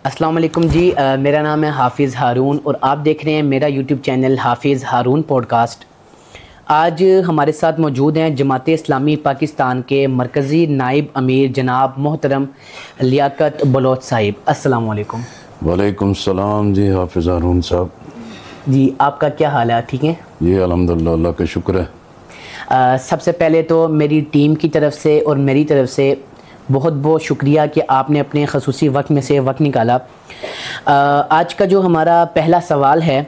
السلام علیکم جی، میرا نام ہے حافظ ہارون اور آپ دیکھ رہے ہیں میرا یوٹیوب چینل حافظ ہارون پوڈ کاسٹ۔ آج ہمارے ساتھ موجود ہیں جماعت اسلامی پاکستان کے مرکزی نائب امیر جناب محترم لیاقت بلوچ صاحب۔ السلام علیکم۔ وعلیکم السلام جی حافظ ہارون صاحب۔ جی آپ کا کیا حال ہے؟ ٹھیک ہے جی الحمدللہ، اللہ کا شکر ہے۔ سب سے پہلے تو میری ٹیم کی طرف سے اور میری طرف سے بہت بہت شکریہ کہ آپ نے اپنے خصوصی وقت میں سے وقت نکالا۔ آج کا جو ہمارا پہلا سوال ہے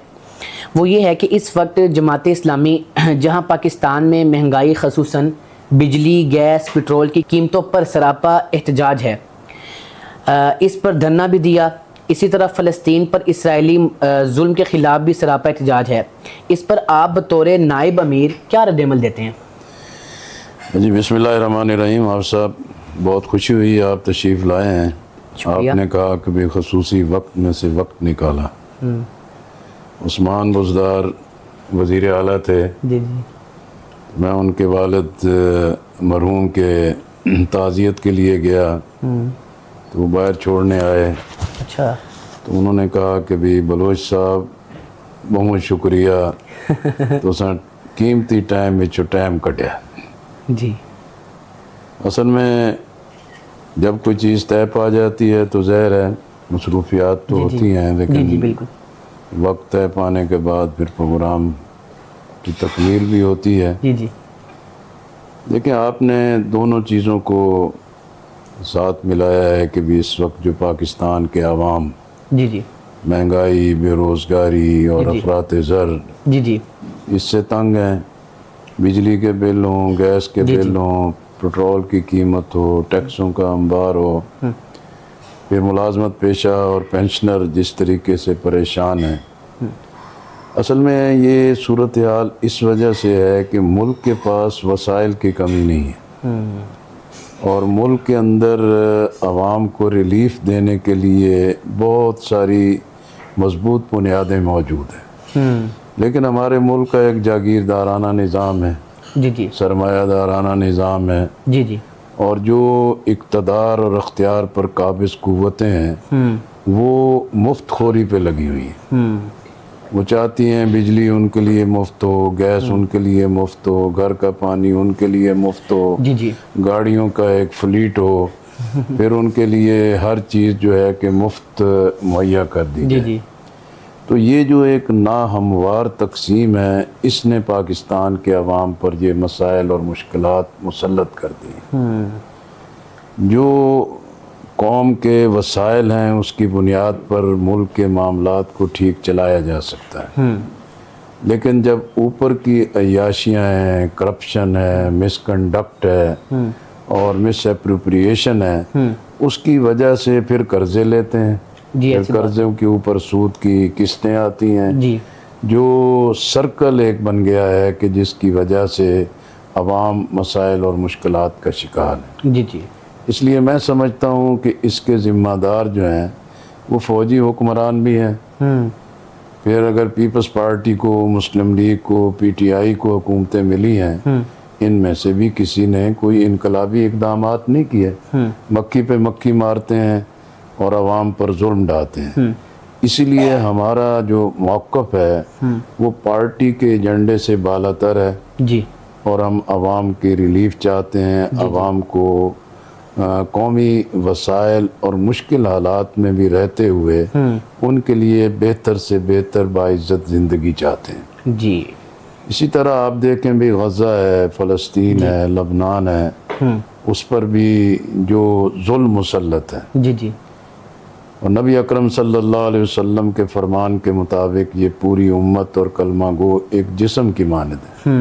وہ یہ ہے کہ اس وقت جماعت اسلامی جہاں پاکستان میں مہنگائی خصوصاً بجلی، گیس، پٹرول کی قیمتوں پر سراپا احتجاج ہے، اس پر دھرنا بھی دیا، اسی طرح فلسطین پر اسرائیلی ظلم کے خلاف بھی سراپا احتجاج ہے، اس پر آپ بطور نائب امیر کیا رد عمل دیتے ہیں؟ جی بسم اللہ الرحمن الرحیم۔ آپ صاحب بہت خوشی ہوئی آپ تشریف لائے ہیں۔ شکریہ۔ آپ نے کہا کہ بھی خصوصی وقت میں سے وقت نکالا۔ عثمان بزدار وزیر اعلیٰ تھے، جی جی میں ان کے والد مرحوم کے تعزیت کے لیے گیا تو وہ باہر چھوڑنے آئے، اچھا تو انہوں نے کہا کہ بھی بلوچ صاحب بہت شکریہ تو سر قیمتی ٹائم وچ ٹائم کٹیا۔ جی اصل میں جب کوئی چیز طے پا جاتی ہے تو ظاہر ہے مصروفیات تو ہوتی ہیں، جی لیکن بالکل وقت طے پانے کے بعد پھر پروگرام کی تکمیل بھی ہوتی ہے۔ جی جی دیکھیں آپ نے دونوں چیزوں کو ساتھ ملایا ہے کہ بھی اس وقت جو پاکستان کے عوام جی جی مہنگائی، بے روزگاری اور جی افراط زر جی جی اس سے تنگ ہیں۔ بجلی کے بل ہوں، گیس کے جی بل ہوں، پٹرول کی قیمت ہو، ٹیکسوں کا انبار ہو، پھر ملازمت پیشہ اور پینشنر جس طریقے سے پریشان ہیں۔ اصل میں یہ صورتحال اس وجہ سے ہے کہ ملک کے پاس وسائل کی کمی نہیں ہے، اور ملک کے اندر عوام کو ریلیف دینے کے لیے بہت ساری مضبوط بنیادیں موجود ہیں، لیکن ہمارے ملک کا ایک جاگیردارانہ نظام ہے، جی جی سرمایہ دارانہ نظام ہے، جی جی اور جو اقتدار اور اختیار پر قابض قوتیں ہیں وہ مفت خوری پہ لگی ہوئی ہیں۔ وہ چاہتی ہیں بجلی ان کے لیے مفت ہو، گیس ان کے لیے مفت ہو، گھر کا پانی ان کے لیے مفت ہو، جی جی گاڑیوں کا ایک فلیٹ ہو، پھر ان کے لیے ہر چیز جو ہے کہ مفت مہیا کر دی جی جائے۔ جی تو یہ جو ایک ناہموار تقسیم ہے اس نے پاکستان کے عوام پر یہ مسائل اور مشکلات مسلط کر دی۔ جو قوم کے وسائل ہیں اس کی بنیاد پر ملک کے معاملات کو ٹھیک چلایا جا سکتا ہے، لیکن جب اوپر کی عیاشیاں ہیں، کرپشن ہے، مس کنڈکٹ ہے اور مس اپروپریشن ہے، اس کی وجہ سے پھر قرضے لیتے ہیں، پھر قرضوں کے اوپر سود کی قسطیں آتی ہیں، جی جو سرکل ایک بن گیا ہے کہ جس کی وجہ سے عوام مسائل اور مشکلات کا شکار ہے۔ جی جی اس لیے میں سمجھتا ہوں کہ اس کے ذمہ دار جو ہیں وہ فوجی حکمران بھی ہیں، پھر اگر پیپلز پارٹی کو، مسلم لیگ کو، پی ٹی آئی کو حکومتیں ملی ہیں، ان میں سے بھی کسی نے کوئی انقلابی اقدامات نہیں کیے، مکھی پہ مکھی مارتے ہیں اور عوام پر ظلم ڈھاتے ہیں۔ اسی لیے ہمارا جو موقف ہے وہ پارٹی کے ایجنڈے سے بالاتر ہے، جی اور ہم عوام کی ریلیف چاہتے ہیں، عوام کو قومی وسائل اور مشکل حالات میں بھی رہتے ہوئے ان کے لیے بہتر سے بہتر باعزت زندگی چاہتے ہیں۔ جی اسی طرح آپ دیکھیں بھی غزہ ہے، فلسطین ہے، لبنان ہے، اس پر بھی جو ظلم مسلط ہے، جی جی اور نبی اکرم صلی اللہ علیہ وسلم کے فرمان کے مطابق یہ پوری امت اور کلمہ گو ایک جسم کی مانند ہے۔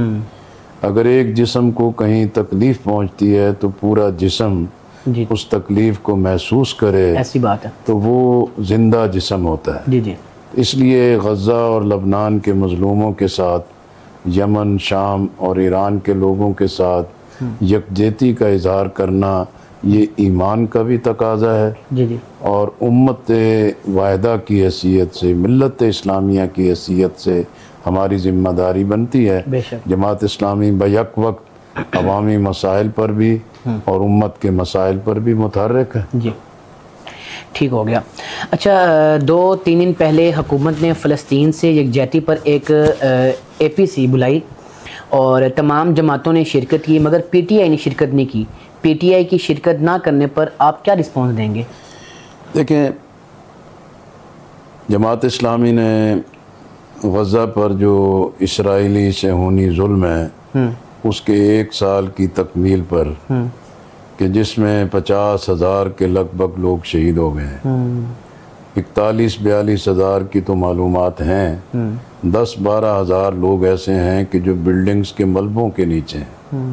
اگر ایک جسم کو کہیں تکلیف پہنچتی ہے تو پورا جسم جی اس تکلیف کو محسوس کرے، ایسی بات ہے۔ تو وہ زندہ جسم ہوتا ہے۔ جی جی اس لیے غزہ اور لبنان کے مظلوموں کے ساتھ، یمن، شام اور ایران کے لوگوں کے ساتھ یکجہتی کا اظہار کرنا یہ ایمان کا بھی تقاضا ہے، جی جی اور امت واحدہ کی حیثیت سے، ملت اسلامیہ کی حیثیت سے ہماری ذمہ داری بنتی ہے۔ بے شک جماعت اسلامی بیک وقت عوامی مسائل پر بھی اور امت کے مسائل پر بھی متحرک ہے۔ جی ٹھیک ہو گیا. اچھا 2-3 دن پہلے حکومت نے فلسطین سے یکجہتی پر ایک APC بلائی اور تمام جماعتوں نے شرکت کی، مگر PTI نے شرکت نہیں کی. PTI کی شرکت نہ کرنے پر آپ کیا رسپانس دیں گے؟ دیکھیں، جماعت اسلامی نے غزہ پر جو اسرائیلی صہیونی ظلم ہے اس کے 1 سال کی تکمیل پر کہ جس میں 50,000 کے لگ بھگ لوگ شہید ہو گئے ہیں، 41-42 ہزار کی تو معلومات ہیں، 10-12 ہزار لوگ ایسے ہیں کہ جو بلڈنگز کے ملبوں کے نیچے ہیں،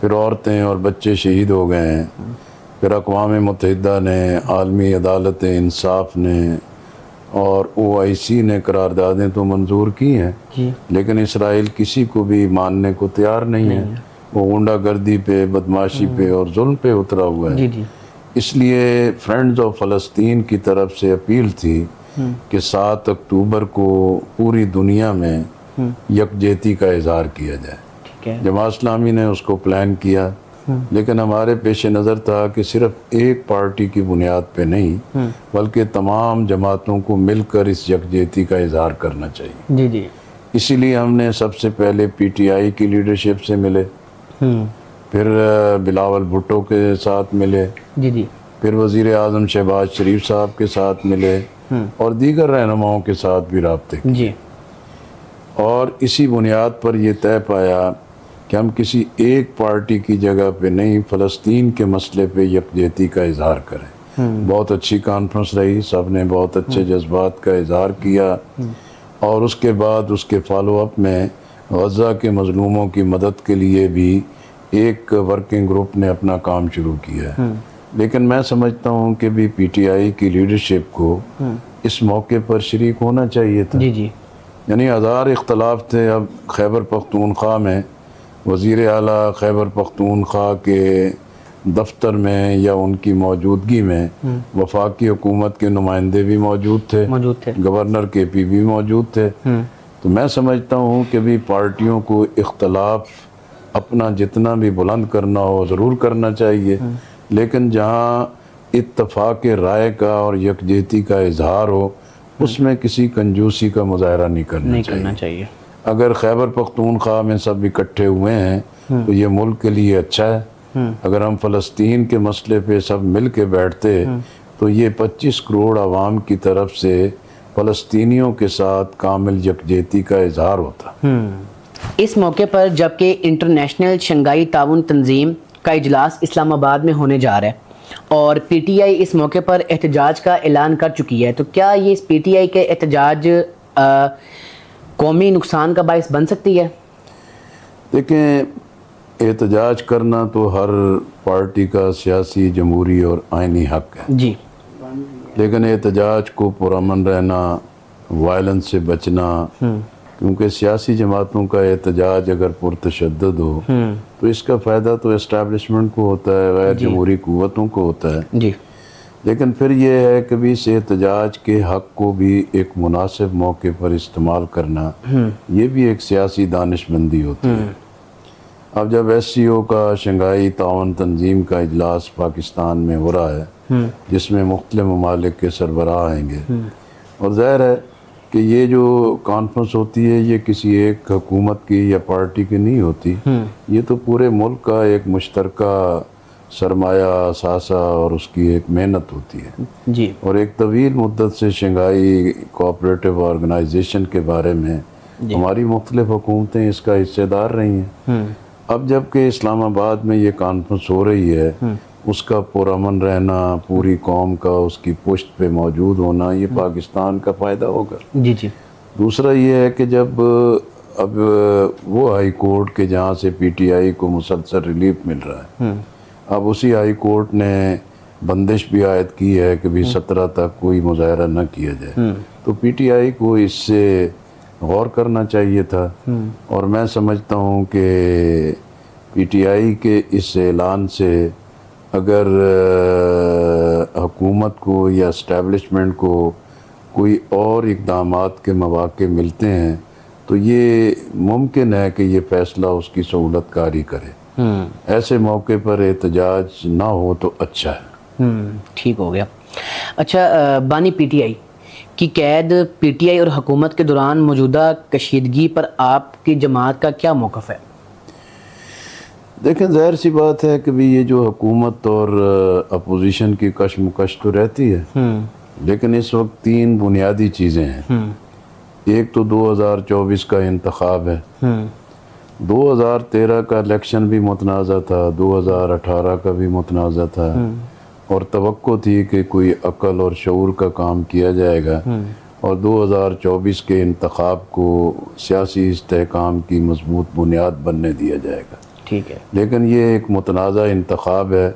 پھر عورتیں اور بچے شہید ہو گئے ہیں. پھر اقوام متحدہ نے، عالمی عدالت انصاف نے اور OIC نے قراردادیں تو منظور کی ہیں، لیکن اسرائیل کسی کو بھی ماننے کو تیار نہیں ہے. وہ غنڈہ گردی پہ، بدماشی پہ اور ظلم پہ اترا ہوا ہے. اس لیے فرینڈز آف فلسطین کی طرف سے اپیل تھی کہ 7 اکتوبر کو پوری دنیا میں یکجہتی کا اظہار کیا جائے. جماعت اسلامی نے اس کو پلان کیا، لیکن ہمارے پیش نظر تھا کہ صرف ایک پارٹی کی بنیاد پہ نہیں بلکہ تمام جماعتوں کو مل کر اس یکجہتی کا اظہار کرنا چاہیے. اسی لیے ہم نے سب سے پہلے PTI کی لیڈرشپ سے ملے، پھر بلاول بھٹو کے ساتھ ملے، پھر وزیر اعظم شہباز شریف صاحب کے ساتھ ملے اور دیگر رہنماؤں کے ساتھ بھی رابطے کیے. اور اسی بنیاد پر یہ طے پایا کہ ہم کسی ایک پارٹی کی جگہ پہ نہیں، فلسطین کے مسئلے پہ یکجہتی کا اظہار کریں. بہت اچھی کانفرنس رہی، سب نے بہت اچھے جذبات کا اظہار کیا، اور اس کے بعد اس کے فالو اپ میں غزہ کے مظلوموں کی مدد کے لیے بھی ایک ورکنگ گروپ نے اپنا کام شروع کیا ہے. لیکن میں سمجھتا ہوں کہ بھی PTI کی لیڈرشپ کو اس موقع پر شریک ہونا چاہیے تھا. یعنی ہزار اختلاف تھے. اب خیبر پختونخوا میں وزیر اعلیٰ خیبر پختونخوا کے دفتر میں یا ان کی موجودگی میں وفاقی حکومت کے نمائندے بھی موجود تھے، گورنر KP بھی موجود تھے. تو میں سمجھتا ہوں کہ بھی پارٹیوں کو اختلاف اپنا جتنا بھی بلند کرنا ہو ضرور کرنا چاہیے، لیکن جہاں اتفاق رائے کا اور یکجہتی کا اظہار ہو اس میں کسی کنجوسی کا مظاہرہ نہیں کرنا چاہیے. اگر خیبر پختونخوا میں سب اکٹھے ہوئے ہیں تو یہ ملک کے لیے اچھا ہے. اگر ہم فلسطین کے مسئلے پہ سب مل کے بیٹھتے تو یہ 25 کروڑ عوام کی طرف سے فلسطینیوں کے ساتھ کامل یکجہتی کا اظہار ہوتا. اس موقع پر جبکہ انٹرنیشنل شنگھائی تعاون تنظیم کا اجلاس اسلام آباد میں ہونے جا رہا ہے اور PTI اس موقع پر احتجاج کا اعلان کر چکی ہے، تو کیا یہ اس PTI کے احتجاج قومی نقصان کا باعث بن سکتی ہے؟ دیکھیں، احتجاج کرنا تو ہر پارٹی کا سیاسی، جمہوری اور آئینی حق ہے. لیکن احتجاج کو پرامن رہنا، وائلنس سے بچنا، کیونکہ سیاسی جماعتوں کا احتجاج اگر پرتشدد ہو تو اس کا فائدہ تو اسٹیبلشمنٹ کو ہوتا ہے، غیر جمہوری قوتوں کو ہوتا ہے. لیکن پھر یہ ہے کہ بھی اس احتجاج کے حق کو بھی ایک مناسب موقع پر استعمال کرنا، یہ بھی ایک سیاسی دانش مندی ہوتی ہے. اب جب SCO کا شنگھائی تعاون تنظیم کا اجلاس پاکستان میں ہو رہا ہے جس میں مختلف ممالک کے سربراہ آئیں گے، اور ظاہر ہے کہ یہ جو کانفرنس ہوتی ہے یہ کسی ایک حکومت کی یا پارٹی کی نہیں ہوتی، یہ تو پورے ملک کا ایک مشترکہ سرمایہ، اثاثہ اور اس کی ایک محنت ہوتی ہے. اور ایک طویل مدت سے شنگھائی کوآپریٹو آرگنائزیشن کے بارے میں ہماری مختلف حکومتیں اس کا حصہ دار رہی ہیں. اب جب کہ اسلام آباد میں یہ کانفرنس ہو رہی ہے، اس کا پرامن رہنا، پوری قوم کا اس کی پشت پہ موجود ہونا، یہ پاکستان کا فائدہ ہوگا. دوسرا یہ ہے کہ جب اب وہ ہائی کورٹ کے جہاں سے PTI کو مسلسل ریلیف مل رہا ہے، اب اسی ہائی کورٹ نے بندش بھی عائد کی ہے کہ بھی 17 تک کوئی مظاہرہ نہ کیا جائے، تو PTI کو اس سے غور کرنا چاہیے تھا. اور میں سمجھتا ہوں کہ PTI کے اس اعلان سے اگر حکومت کو یا اسٹیبلشمنٹ کو کوئی اور اقدامات کے مواقع ملتے ہیں تو یہ ممکن ہے کہ یہ فیصلہ اس کی سہولت کاری کرے. ایسے موقع پر احتجاج نہ ہو تو اچھا ہے. ٹھیک ہو گیا. اچھا، بانی پی ٹی آئی کی قید پی ٹی آئی اور حکومت کے دوران موجودہ کشیدگی پر آپ کی جماعت کا کیا موقف ہے؟ دیکھیں، ظاہر سی بات ہے کہ بھی یہ جو حکومت اور اپوزیشن کی کشمکش تو رہتی ہے، لیکن اس وقت تین بنیادی چیزیں ہیں۔ ایک تو 2024 کا انتخاب ہے، 2013 کا الیکشن بھی متنازع تھا، 2018 کا بھی متنازع تھا، اور توقع تھی کہ کوئی عقل اور شعور کا کام کیا جائے گا اور 2024 کے انتخاب کو سیاسی استحکام کی مضبوط بنیاد بننے دیا جائے گا۔ ٹھیک ہے، لیکن یہ ایک متنازع انتخاب ہے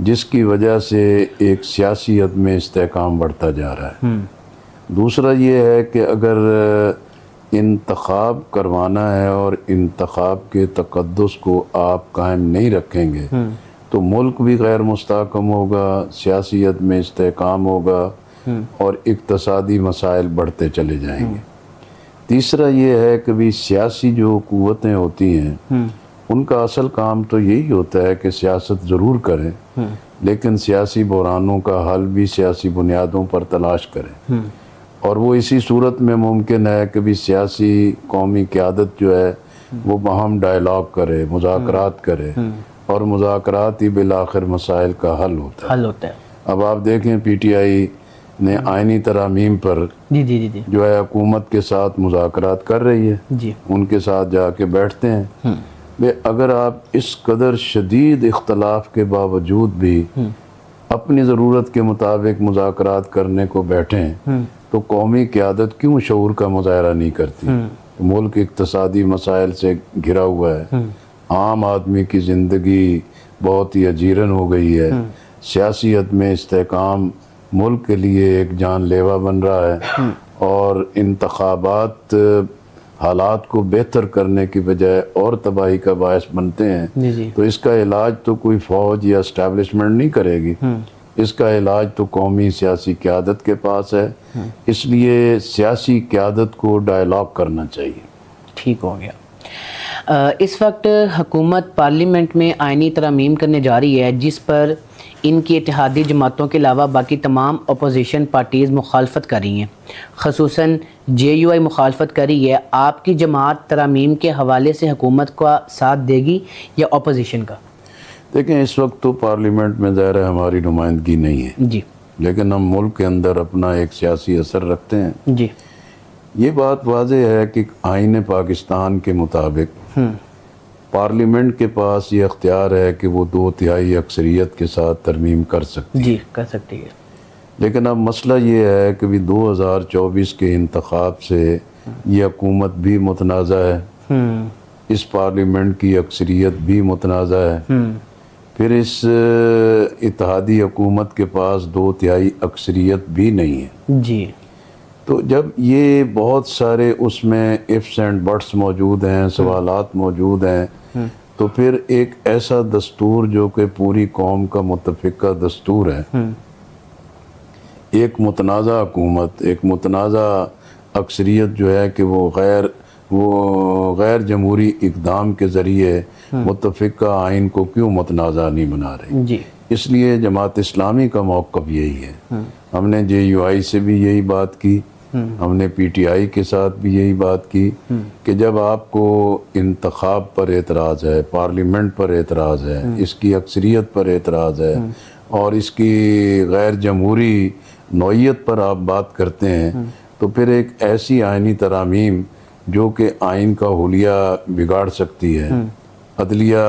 جس کی وجہ سے ایک سیاسی عدم استحکام بڑھتا جا رہا ہے۔ دوسرا یہ ہے کہ اگر انتخاب کروانا ہے اور انتخاب کے تقدس کو آپ قائم نہیں رکھیں گے تو ملک بھی غیر مستحکم ہوگا، سیاسی عدم استحکام ہوگا اور اقتصادی مسائل بڑھتے چلے جائیں گے۔ تیسرا یہ ہے کہ بھی سیاسی جو قوتیں ہوتی ہیں ان کا اصل کام تو یہی ہوتا ہے کہ سیاست ضرور کریں لیکن سیاسی بحرانوں کا حل بھی سیاسی بنیادوں پر تلاش کریں، اور وہ اسی صورت میں ممکن ہے کہ بھی سیاسی قومی قیادت جو ہے وہ باہم ڈائلاگ کرے، مذاکرات کرے، اور مذاکرات ہی بالآخر مسائل کا حل ہوتا ہے۔ اب آپ دیکھیں پی ٹی آئی نے آئینی ترامیم پر جی جو ہے حکومت کے ساتھ مذاکرات کر رہی ہے، ان کے ساتھ جا کے بیٹھتے ہیں۔ اگر آپ اس قدر شدید اختلاف کے باوجود بھی اپنی ضرورت کے مطابق مذاکرات کرنے کو بیٹھیں تو قومی قیادت کیوں شعور کا مظاہرہ نہیں کرتی؟ ملک اقتصادی مسائل سے گھرا ہوا ہے، عام آدمی کی زندگی بہت ہی اجیرن ہو گئی ہے، سیاسی عدم استحکام ملک کے لیے ایک جان لیوا بن رہا ہے، اور انتخابات حالات کو بہتر کرنے کی بجائے اور تباہی کا باعث بنتے ہیں۔ تو اس کا علاج تو کوئی فوج یا اسٹیبلشمنٹ نہیں کرے گی، اس کا علاج تو قومی سیاسی قیادت کے پاس ہے۔ اس لیے سیاسی قیادت کو ڈائلاگ کرنا چاہیے۔ ٹھیک ہو گیا۔ اس وقت حکومت پارلیمنٹ میں آئینی ترامیم کرنے جا رہی ہے جس پر ان کی اتحادی جماعتوں کے علاوہ باقی تمام اپوزیشن پارٹیز مخالفت کر رہی ہیں، خصوصاً جے یو آئی مخالفت کر رہی ہے۔ آپ کی جماعت ترامیم کے حوالے سے حکومت کا ساتھ دے گی یا اپوزیشن کا؟ دیکھیں، اس وقت تو پارلیمنٹ میں ظاہر ہے ہماری نمائندگی نہیں ہے، جی، لیکن ہم ملک کے اندر اپنا ایک سیاسی اثر رکھتے ہیں۔ جی، یہ بات واضح ہے کہ آئین پاکستان کے مطابق پارلیمنٹ کے پاس یہ اختیار ہے کہ وہ 2/3 اکثریت کے ساتھ ترمیم کر سکتی ہے۔ جی، کر سکتی ہے۔ لیکن اب مسئلہ یہ ہے کہ بھی 2024 کے انتخاب سے یہ حکومت بھی متنازع ہے، اس پارلیمنٹ کی اکثریت بھی متنازع ہے، پھر اس اتحادی حکومت کے پاس 2/3 اکثریت بھی نہیں ہے۔ جی، تو جب یہ بہت سارے اس میں ifs اینڈ بٹس موجود ہیں، سوالات موجود ہیں، تو پھر ایک ایسا دستور جو کہ پوری قوم کا متفقہ دستور ہے، ایک متنازع حکومت، ایک متنازع اکثریت جو ہے کہ وہ غیر جمہوری اقدام کے ذریعے متفقہ آئین کو کیوں متنازع نہیں بنا رہی؟ جی، اس لیے جماعت اسلامی کا موقف یہی ہے۔ ہم نے جے یو آئی سے بھی یہی بات کی، ہم نے پی ٹی آئی کے ساتھ بھی یہی بات کی کہ جب آپ کو انتخاب پر اعتراض ہے، پارلیمنٹ پر اعتراض ہے، اس کی اکثریت پر اعتراض ہے اور اس کی غیر جمہوری نوعیت پر آپ بات کرتے ہیں، تو پھر ایک ایسی آئینی ترامیم جو کہ آئین کا حلیہ بگاڑ سکتی ہے، عدلیہ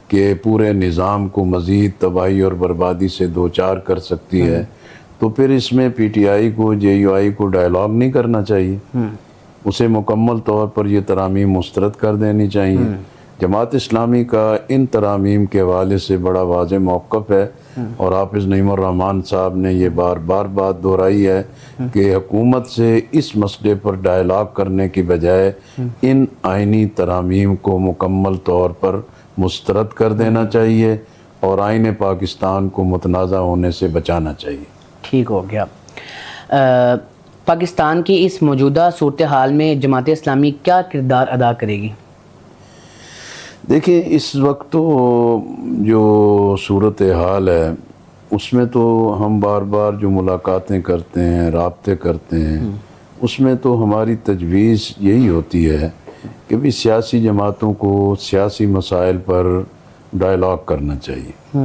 کے پورے نظام کو مزید تباہی اور بربادی سے دوچار کر سکتی ہے، تو پھر اس میں پی ٹی آئی کو، جے یو آئی کو ڈائلاگ نہیں کرنا چاہیے، اسے مکمل طور پر یہ ترامیم مسترد کر دینی چاہیے۔ جماعت اسلامی کا ان ترامیم کے حوالے سے بڑا واضح موقف ہے، اور حافظ نعیم الرحمن صاحب نے یہ بار بار بات دہرائی ہے کہ حکومت سے اس مسئلے پر ڈائلاگ کرنے کی بجائے ان آئینی ترامیم کو مکمل طور پر مسترد کر دینا چاہیے اور آئین پاکستان کو متنازع ہونے سے بچانا چاہیے۔ ٹھیک ہو گیا۔ پاکستان کی اس موجودہ صورتحال میں جماعت اسلامی کیا کردار ادا کرے گی؟ دیکھیں، اس وقت تو جو صورتحال ہے اس میں تو ہم بار بار جو ملاقاتیں کرتے ہیں، رابطے کرتے ہیں، اس میں تو ہماری تجویز یہی ہوتی ہے کہ بھی سیاسی جماعتوں کو سیاسی مسائل پر ڈائلاگ کرنا چاہیے۔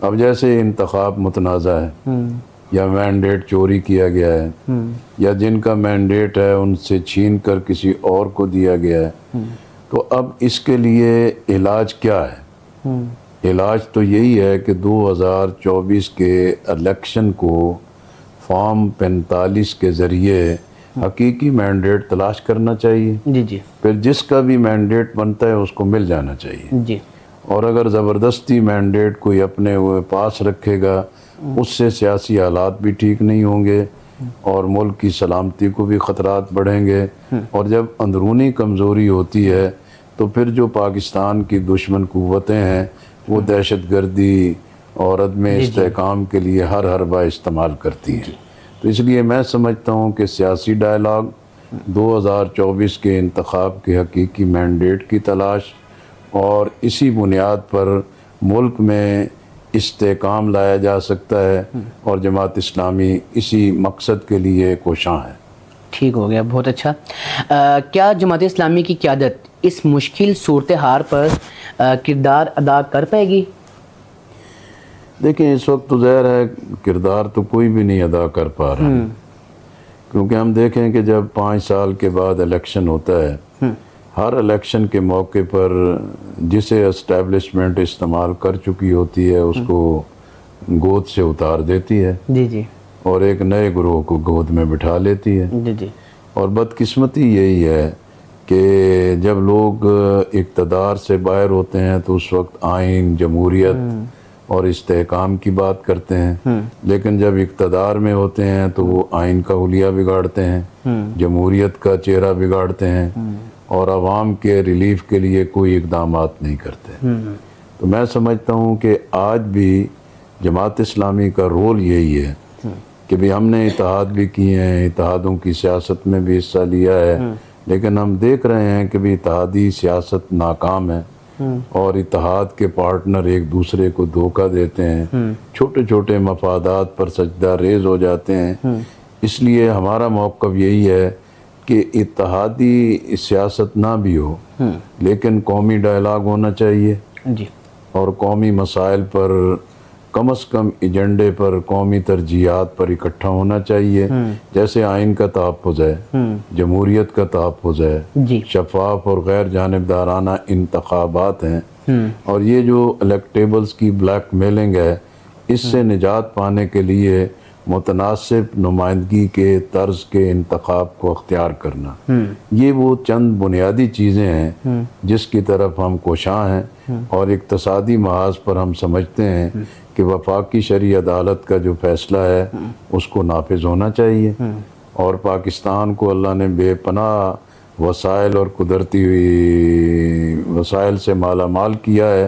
اب جیسے انتخاب متنازع ہے یا مینڈیٹ چوری کیا گیا ہے یا جن کا مینڈیٹ ہے ان سے چھین کر کسی اور کو دیا گیا ہے، تو اب اس کے لیے علاج کیا ہے؟ علاج تو یہی ہے کہ 2024 کے الیکشن کو فارم 45 کے ذریعے حقیقی مینڈیٹ تلاش کرنا چاہیے۔ جی جی پھر جس کا بھی مینڈیٹ بنتا ہے اس کو مل جانا چاہیے، جی اور اگر زبردستی مینڈیٹ کوئی اپنے ہوئے پاس رکھے گا اس سے سیاسی حالات بھی ٹھیک نہیں ہوں گے اور ملک کی سلامتی کو بھی خطرات بڑھیں گے، اور جب اندرونی کمزوری ہوتی ہے تو پھر جو پاکستان کی دشمن قوتیں ہیں وہ دہشت گردی اور عدم استحکام کے لیے ہر حربہ استعمال کرتی ہیں۔ تو اس لیے میں سمجھتا ہوں کہ سیاسی ڈائلاگ، 2024 کے انتخاب کے حقیقی مینڈیٹ کی تلاش، اور اسی بنیاد پر ملک میں استحکام لایا جا سکتا ہے، اور جماعت اسلامی اسی مقصد کے لیے کوشاں ہے۔ ٹھیک ہو گیا، بہت اچھا۔ کیا جماعت اسلامی کی قیادت اس مشکل صورتحال پر کردار ادا کر پائے گی؟ دیکھیں اس وقت تو ظاہر ہے کردار تو کوئی بھی نہیں ادا کر پا رہا، کیونکہ ہم دیکھیں کہ جب 5 سال کے بعد الیکشن ہوتا ہے، ہر الیکشن کے موقع پر جسے اسٹیبلشمنٹ استعمال کر چکی ہوتی ہے اس کو گود سے اتار دیتی ہے جی جی اور ایک نئے گروہ کو گود میں بٹھا لیتی ہے۔ جی جی اور بدقسمتی یہی ہے کہ جب لوگ اقتدار سے باہر ہوتے ہیں تو اس وقت آئین، جمہوریت اور استحکام کی بات کرتے ہیں، لیکن جب اقتدار میں ہوتے ہیں تو وہ آئین کا حلیہ بگاڑتے ہیں، جمہوریت کا چہرہ بگاڑتے ہیں، اور عوام کے ریلیف کے لیے کوئی اقدامات نہیں کرتے۔ تو میں سمجھتا ہوں کہ آج بھی جماعت اسلامی کا رول یہی ہے کہ بھی ہم نے اتحاد بھی کیے ہیں، اتحادوں کی سیاست میں بھی حصہ لیا ہے، لیکن ہم دیکھ رہے ہیں کہ بھی اتحادی سیاست ناکام ہے، اور اتحاد کے پارٹنر ایک دوسرے کو دھوکہ دیتے ہیں، چھوٹے چھوٹے مفادات پر سجدہ ریز ہو جاتے ہیں۔ اس لیے ہمارا موقف یہی ہے کہ اتحادی سیاست نہ بھی ہو لیکن قومی ڈائلاگ ہونا چاہیے، جی اور قومی مسائل پر کم از کم ایجنڈے پر، قومی ترجیحات پر اکٹھا ہونا چاہیے، جیسے آئین کا تحفظ ہے، جمہوریت کا تحفظ ہے، جی شفاف اور غیر جانبدارانہ انتخابات ہیں، اور یہ جو الیکٹیبلز کی بلیک میلنگ ہے اس سے نجات پانے کے لیے متناسب نمائندگی کے طرز کے انتخاب کو اختیار کرنا، یہ وہ چند بنیادی چیزیں ہیں جس کی طرف ہم کوشاں ہیں، اور اقتصادی محاذ پر ہم سمجھتے ہیں کہ وفاقی شرعی عدالت کا جو فیصلہ ہے اس کو نافذ ہونا چاہیے، اور پاکستان کو اللہ نے بے پناہ وسائل اور قدرتی وسائل سے مالا مال کیا ہے،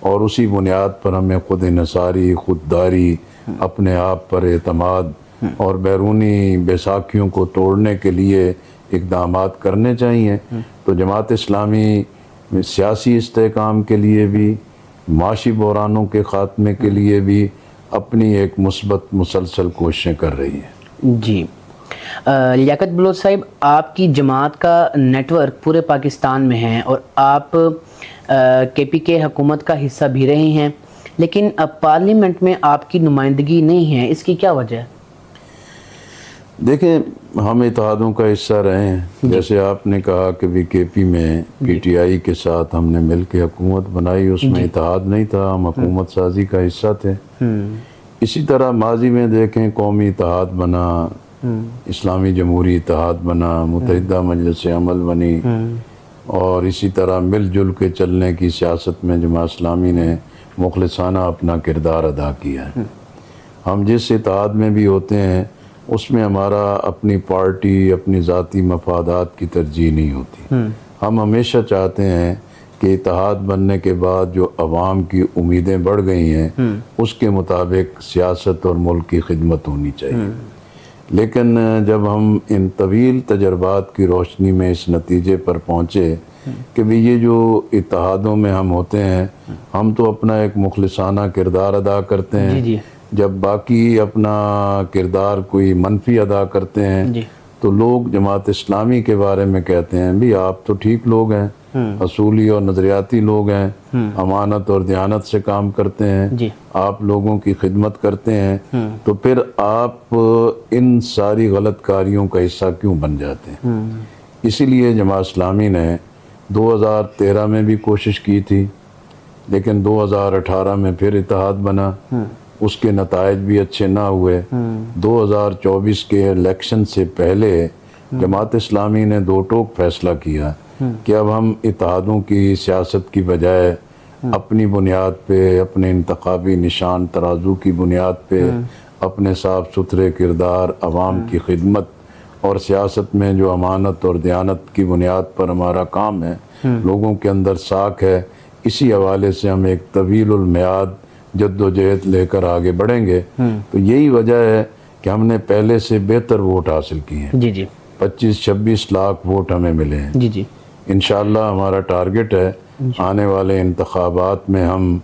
اور اسی بنیاد پر ہمیں خود انحصاری، خودداری، اپنے آپ پر اعتماد اور بیرونی بیساکھیوں کو توڑنے کے لیے اقدامات کرنے چاہیے۔ تو جماعت اسلامی سیاسی استحکام کے لیے بھی، معاشی بحرانوں کے خاتمے کے لیے بھی اپنی ایک مثبت مسلسل کوششیں کر رہی ہے۔ جی لیاقت بلوچ صاحب، آپ کی جماعت کا نیٹ ورک پورے پاکستان میں ہے اور آپ کے پی کے حکومت کا حصہ بھی رہے ہیں، لیکن اب پارلیمنٹ میں آپ کی نمائندگی نہیں ہے، اس کی کیا وجہ ہے؟ دیکھیں ہم اتحادوں کا حصہ رہے ہیں، جیسے آپ نے کہا کہ بھی کے پی میں پی ٹی آئی کے ساتھ ہم نے مل کے حکومت بنائی، اس میں اتحاد نہیں تھا، ہم حکومت سازی کا حصہ تھے۔ اسی طرح ماضی میں دیکھیں قومی اتحاد بنا، اسلامی جمہوری اتحاد بنا، متحدہ مجلس عمل بنی، اور اسی طرح مل جل کے چلنے کی سیاست میں جماعت اسلامی نے مخلصانہ اپنا کردار ادا کیا ہے۔ ہم جس اتحاد میں بھی ہوتے ہیں اس میں ہمارا اپنی پارٹی، اپنی ذاتی مفادات کی ترجیح نہیں ہوتی۔ ہم ہمیشہ چاہتے ہیں کہ اتحاد بننے کے بعد جو عوام کی امیدیں بڑھ گئی ہیں اس کے مطابق سیاست اور ملک کی خدمت ہونی چاہیے، لیکن جب ہم ان طویل تجربات کی روشنی میں اس نتیجے پر پہنچے کہ بھی یہ جو اتحادوں میں ہم ہوتے ہیں ہم تو اپنا ایک مخلصانہ کردار ادا کرتے ہیں، جب باقی اپنا کردار کوئی منفی ادا کرتے ہیں جی تو لوگ جماعت اسلامی کے بارے میں کہتے ہیں بھی آپ تو ٹھیک لوگ ہیں، اصولی اور نظریاتی لوگ ہیں، امانت اور دیانت سے کام کرتے ہیں، جی آپ لوگوں کی خدمت کرتے ہیں، تو پھر آپ ان ساری غلط کاریوں کا حصہ کیوں بن جاتے ہیں؟ اسی لیے جماعت اسلامی نے 2013 میں بھی کوشش کی تھی، لیکن 2018 میں پھر اتحاد بنا، اس کے نتائج بھی اچھے نہ ہوئے۔ 2024 کے الیکشن سے پہلے جماعت اسلامی نے دو ٹوک فیصلہ کیا کہ اب ہم اتحادوں کی سیاست کی بجائے اپنی بنیاد پہ، اپنے انتخابی نشان ترازو کی بنیاد پہ، اپنے صاف ستھرے کردار، عوام کی خدمت اور سیاست میں جو امانت اور دیانت کی بنیاد پر ہمارا کام ہے، لوگوں کے اندر ساکھ ہے، اسی حوالے سے ہم ایک طویل المیعاد جد و جہد لے کر آگے بڑھیں گے۔ تو یہی وجہ ہے کہ ہم نے پہلے سے بہتر ووٹ حاصل کیے ہیں، جی جی 25-26 لاکھ ووٹ ہمیں ملے ہیں۔ جی جی انشاءاللہ ہمارا ٹارگٹ ہے آنے والے انتخابات میں ہم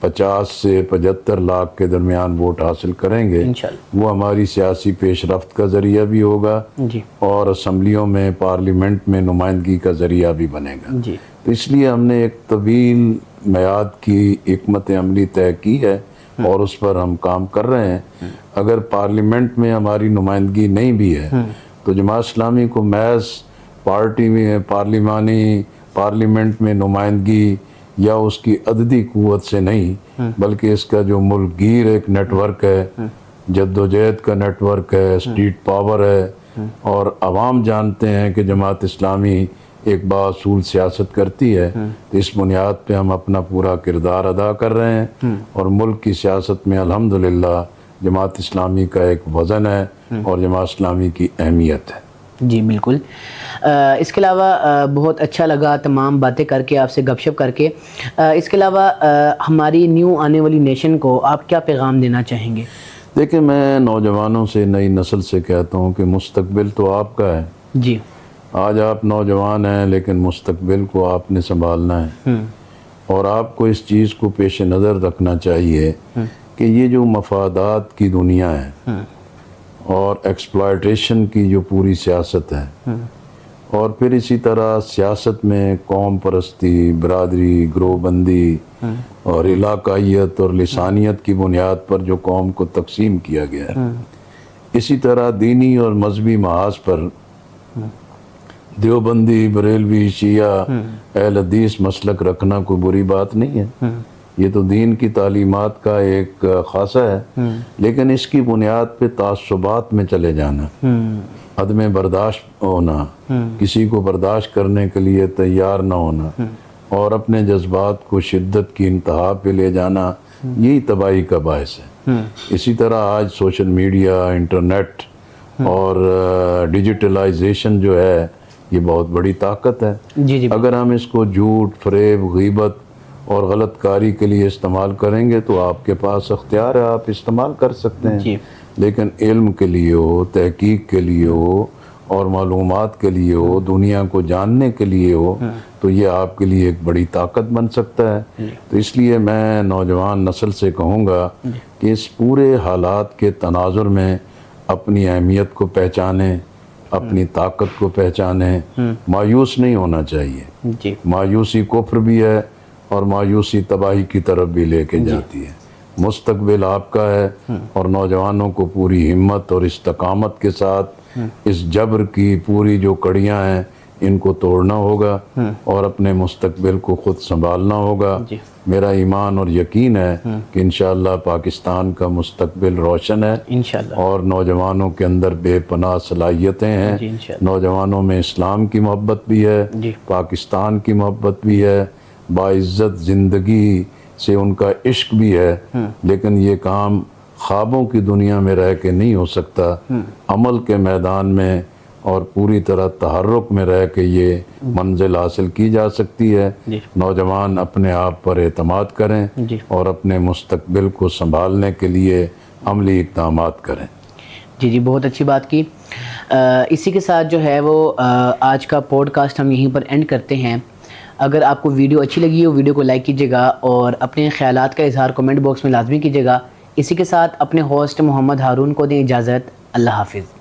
50 سے 75 لاکھ کے درمیان ووٹ حاصل کریں گے۔ انشاءاللہ وہ ہماری سیاسی پیش رفت کا ذریعہ بھی ہوگا جی اور اسمبلیوں میں، پارلیمنٹ میں نمائندگی کا ذریعہ بھی بنے گا۔ جی تو اس لیے ہم نے ایک طویل میعاد کی حکمت عملی طے کی ہے اور اس پر ہم کام کر رہے ہیں۔ اگر پارلیمنٹ میں ہماری نمائندگی نہیں بھی ہے تو جماعت اسلامی کو محض پارٹی میں پارلیمنٹ میں نمائندگی یا اس کی عددی قوت سے نہیں، بلکہ اس کا جو ملک گیر ایک نیٹ ورک ہے، جد و جہد کا نیٹ ورک ہے، اسٹریٹ پاور ہے، اور عوام جانتے ہیں کہ جماعت اسلامی ایک باصول سیاست کرتی ہے، تو اس بنیاد پہ ہم اپنا پورا کردار ادا کر رہے ہیں اور ملک کی سیاست میں الحمدللہ جماعت اسلامی کا ایک وزن ہے اور جماعت اسلامی کی اہمیت ہے۔ جی بالکل۔ اس کے علاوہ بہت اچھا لگا تمام باتیں کر کے، آپ سے گپ شپ کر کے۔ اس کے علاوہ ہماری نیو آنے والی نیشن کو آپ کیا پیغام دینا چاہیں گے؟ دیکھیں، میں نوجوانوں سے، نئی نسل سے کہتا ہوں کہ مستقبل تو آپ کا ہے۔ جی آج آپ نوجوان ہیں لیکن مستقبل کو آپ نے سنبھالنا ہے، اور آپ کو اس چیز کو پیش نظر رکھنا چاہیے کہ یہ جو مفادات کی دنیا ہے اور ایکسپلائٹیشن کی جو پوری سیاست ہے، اور پھر اسی طرح سیاست میں قوم پرستی، برادری، گروہ بندی اور علاقائیت اور لسانیت کی بنیاد پر جو قوم کو تقسیم کیا گیا ہے، اسی طرح دینی اور مذہبی محاذ پر دیوبندی، بریلوی، شیعہ، اہل حدیث مسلک رکھنا کوئی بری بات نہیں ہے، یہ تو دین کی تعلیمات کا ایک خاصہ ہے، لیکن اس کی بنیاد پہ تعصبات میں چلے جانا، عدم برداشت ہونا، کسی کو برداشت کرنے کے لیے تیار نہ ہونا اور اپنے جذبات کو شدت کی انتہا پہ لے جانا، یہی تباہی کا باعث ہے۔ اسی طرح آج سوشل میڈیا، انٹرنیٹ اور ڈیجیٹلائزیشن جو ہے، یہ بہت بڑی طاقت ہے۔ جی جی اگر ہم اس کو جھوٹ، فریب، غیبت اور غلط کاری کے لیے استعمال کریں گے تو آپ کے پاس اختیار ہے، آپ استعمال کر سکتے ہیں، جی لیکن علم کے لیے ہو، تحقیق کے لیے ہو اور معلومات کے لیے ہو، دنیا کو جاننے کے لیے ہو، تو یہ آپ کے لیے ایک بڑی طاقت بن سکتا ہے۔ تو اس لیے میں نوجوان نسل سے کہوں گا کہ اس پورے حالات کے تناظر میں اپنی اہمیت کو پہچانیں، اپنی طاقت کو پہچانیں، مایوس نہیں ہونا چاہیے۔ جی مایوسی کفر بھی ہے اور مایوسی تباہی کی طرف بھی لے کے جاتی ہے۔ مستقبل آپ کا ہے اور نوجوانوں کو پوری ہمت اور استقامت کے ساتھ اس جبر کی پوری جو کڑیاں ہیں ان کو توڑنا ہوگا اور اپنے مستقبل کو خود سنبھالنا ہوگا۔ جی میرا ایمان اور یقین ہے کہ انشاءاللہ پاکستان کا مستقبل روشن ہے انشاءاللہ اور نوجوانوں کے اندر بے پناہ صلاحیتیں ہیں۔ جی انشاءاللہ نوجوانوں میں اسلام کی محبت بھی ہے، جی پاکستان کی محبت بھی ہے، باعزت زندگی سے ان کا عشق بھی ہے، لیکن یہ کام خوابوں کی دنیا میں رہ کے نہیں ہو سکتا، عمل کے میدان میں اور پوری طرح تحرک میں رہ کے یہ منزل حاصل کی جا سکتی ہے۔ جی نوجوان اپنے آپ پر اعتماد کریں جی اور اپنے مستقبل کو سنبھالنے کے لیے عملی اقدامات کریں۔ جی جی بہت اچھی بات کی۔ اسی کے ساتھ جو ہے وہ آج کا پوڈ کاسٹ ہم یہیں پر اینڈ کرتے ہیں۔ اگر آپ کو ویڈیو اچھی لگی ہو، ویڈیو کو لائک کیجیے گا اور اپنے خیالات کا اظہار کمنٹ باکس میں لازمی کیجیے گا۔ اسی کے ساتھ اپنے ہوسٹ محمد ہارون کو دیں اجازت. اللہ حافظ.